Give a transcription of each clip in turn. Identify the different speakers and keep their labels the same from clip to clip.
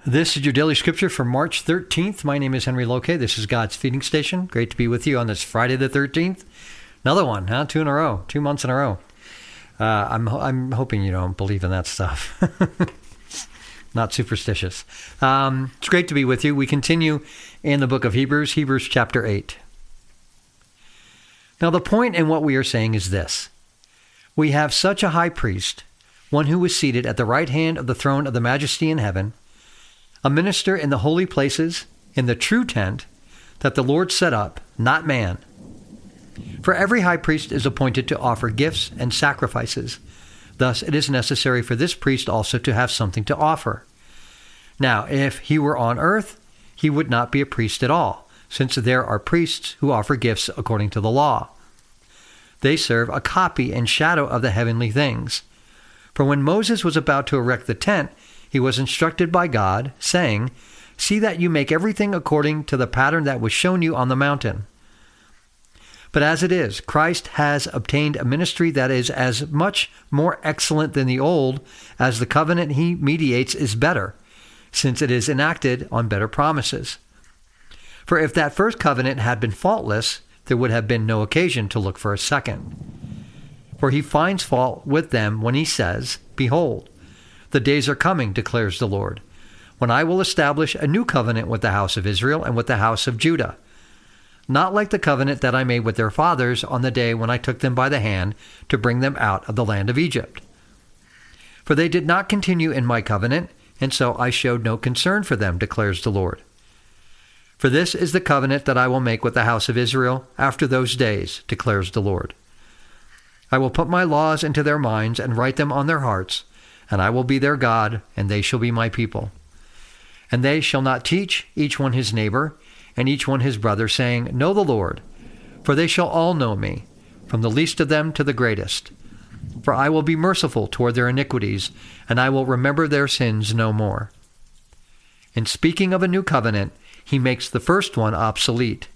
Speaker 1: This is your daily scripture for March 13th. My name is Henry Loke. This is God's Feeding Station. Great to be with you on this Friday the 13th. Another one, huh? 2 in a row, 2 months in a row. I'm hoping you don't believe in that stuff. Not superstitious. It's great to be with you. We continue in the book of Hebrews, Hebrews chapter 8. Now, the point in what we are saying is this. We have such a high priest, one who was seated at the right hand of the throne of the majesty in heaven, a minister in the holy places, in the true tent that the Lord set up, not man. For every high priest is appointed to offer gifts and sacrifices. Thus it is necessary for this priest also to have something to offer. Now, if he were on earth, he would not be a priest at all, since there are priests who offer gifts according to the law. They serve a copy and shadow of the heavenly things. For when Moses was about to erect the tent, he was instructed by God, saying, "See that you make everything according to the pattern that was shown you on the mountain." But as it is, Christ has obtained a ministry that is as much more excellent than the old, as the covenant he mediates is better, since it is enacted on better promises. For if that first covenant had been faultless, there would have been no occasion to look for a second. For he finds fault with them when he says, "Behold, the days are coming, declares the Lord, when I will establish a new covenant with the house of Israel and with the house of Judah, not like the covenant that I made with their fathers on the day when I took them by the hand to bring them out of the land of Egypt. For they did not continue in my covenant, and so I showed no concern for them, declares the Lord. For this is the covenant that I will make with the house of Israel after those days, declares the Lord. I will put my laws into their minds and write them on their hearts, and I will be their God, and they shall be my people. And they shall not teach each one his neighbor, and each one his brother, saying, Know the Lord, for they shall all know me, from the least of them to the greatest. For I will be merciful toward their iniquities, and I will remember their sins no more. In speaking of a new covenant, he makes the first one obsolete,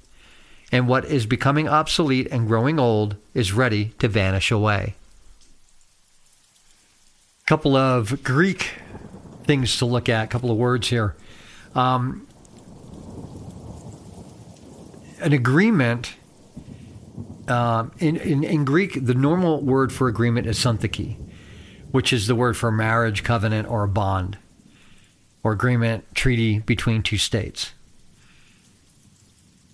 Speaker 1: and what is becoming obsolete and growing old is ready to vanish away. Couple of Greek things to look at, a couple of words here. An agreement, in Greek, the normal word for agreement is syntheke, which is the word for marriage, covenant, or a bond, or agreement, treaty between two states.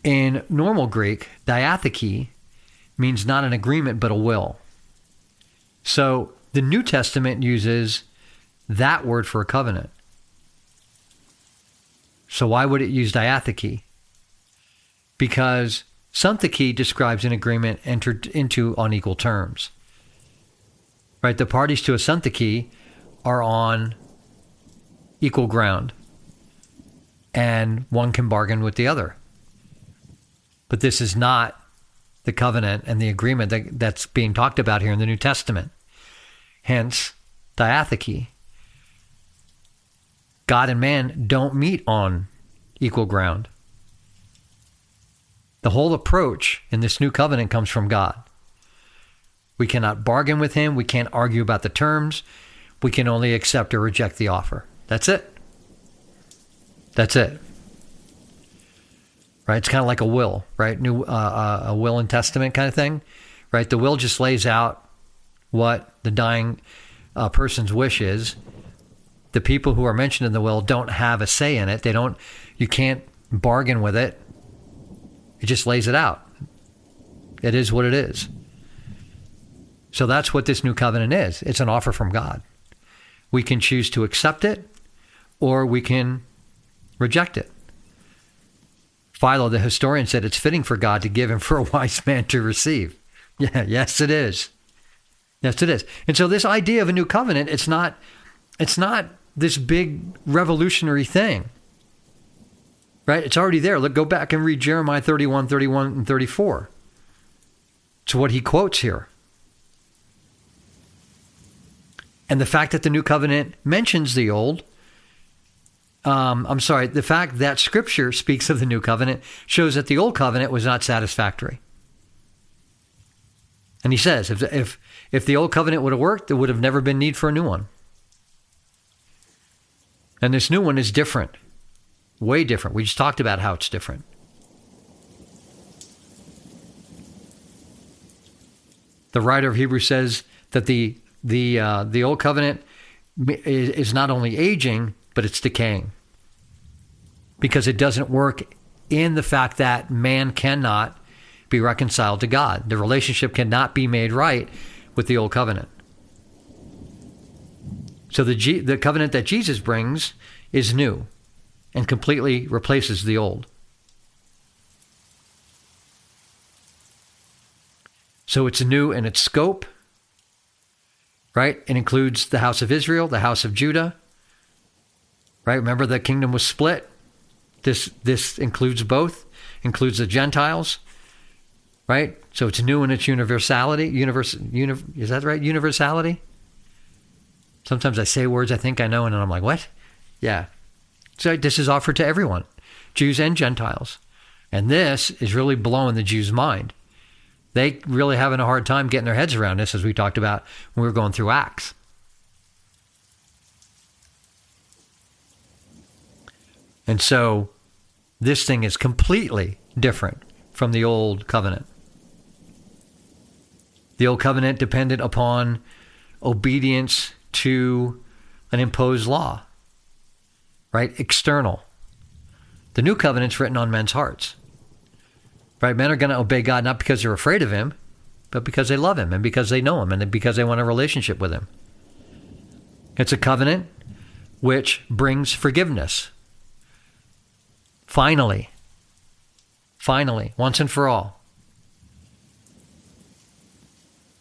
Speaker 1: In normal Greek, diatheke means not an agreement, but a will. So the New Testament uses that word for a covenant. So why would it use diatheke? Because syntheke describes an agreement entered into on equal terms. Right? The parties to a syntheke are on equal ground, and one can bargain with the other. But this is not the covenant and the agreement that's being talked about here in the New Testament. Hence, diatheke. God and man don't meet on equal ground. The whole approach in this new covenant comes from God. We cannot bargain with him. We can't argue about the terms. We can only accept or reject the offer. That's it. That's it. Right? It's kind of like a will, right? A will and testament kind of thing, right? The will just lays out what the dying person's wish is. The people who are mentioned in the will don't have a say in it. You can't bargain with it. It just lays it out. It is what it is. So that's what this new covenant is. It's an offer from God. We can choose to accept it, or we can reject it. Philo, the historian, said it's fitting for God to give and for a wise man to receive. Yeah, yes, it is. Yes, it is. And so this idea of a new covenant, it's not this big revolutionary thing. Right? It's already there. Go back and read Jeremiah 31, 31, and 34. It's what he quotes here. And the fact that the new covenant mentions the old, the fact that Scripture speaks of the new covenant shows that the old covenant was not satisfactory. And he says, if the old covenant would have worked, there would have never been need for a new one. And this new one is different, way different. We just talked about how it's different. The writer of Hebrews says that the old covenant is not only aging, but it's decaying, because it doesn't work in the fact that man cannot be reconciled to God. The relationship cannot be made right with the old covenant. So the covenant that Jesus brings is new and completely replaces the old. So it's new in its scope, right? It includes the house of Israel, the house of Judah, right? Remember, the kingdom was split. This includes both, includes the Gentiles, right? So it's new in its universality. Is that right? Universality? Sometimes I say words I think I know, and then I'm like, what? Yeah. So this is offered to everyone, Jews and Gentiles. And this is really blowing the Jews' mind. They really having a hard time getting their heads around this, as we talked about when we were going through Acts. And so this thing is completely different from the old covenant. The old covenant depended upon obedience to an imposed law, right? External. The new covenant's written on men's hearts, right? Men are going to obey God not because they're afraid of him, but because they love him and because they know him and because they want a relationship with him. It's a covenant which brings forgiveness. Finally, once and for all.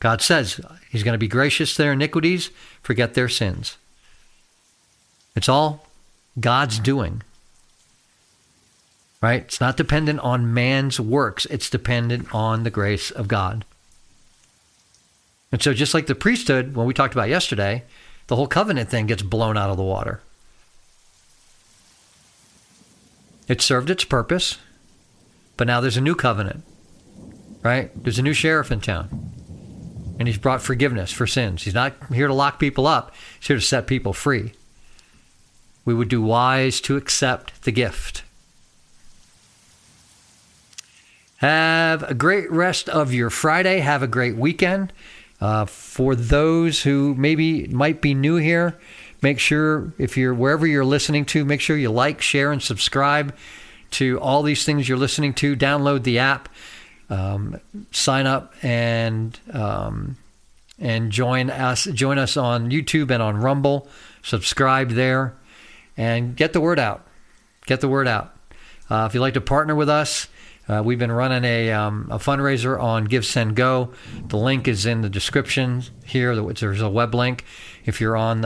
Speaker 1: God says he's going to be gracious to their iniquities, forget their sins. It's all God's doing, right? It's not dependent on man's works. It's dependent on the grace of God. And so just like the priesthood, when we talked about yesterday, the whole covenant thing gets blown out of the water. It served its purpose, but now there's a new covenant, right? There's a new sheriff in town, and he's brought forgiveness for sins. He's not here to lock people up. He's here to set people free. We would do wise to accept the gift. Have a great rest of your Friday. Have a great weekend. For those who maybe might be new here, make sure, if you're wherever you're listening to, make sure you like, share, and subscribe to all these things you're listening to. Download the app, sign up, and join us. Join us on YouTube and on Rumble. Subscribe there, and get the word out. Get the word out. If you'd like to partner with us, we've been running a fundraiser on GiveSendGo. The link is in the description here. There's a web link. If you're on,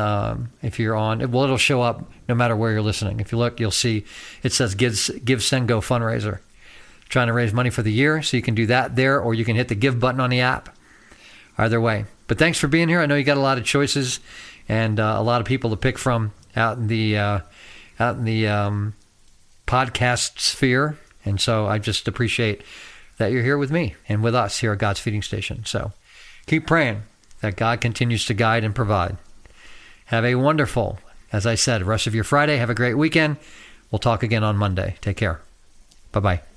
Speaker 1: it'll show up no matter where you're listening. If you look, you'll see it says GiveSendGo fundraiser. Trying to raise money for the year, so you can do that there, or you can hit the give button on the app. Either way. But thanks for being here. I know you got a lot of choices and a lot of people to pick from out in the podcast sphere. And so I just appreciate that you're here with me and with us here at God's Feeding Station. So keep praying that God continues to guide and provide. Have a wonderful, as I said, rest of your Friday. Have a great weekend. We'll talk again on Monday. Take care. Bye-bye.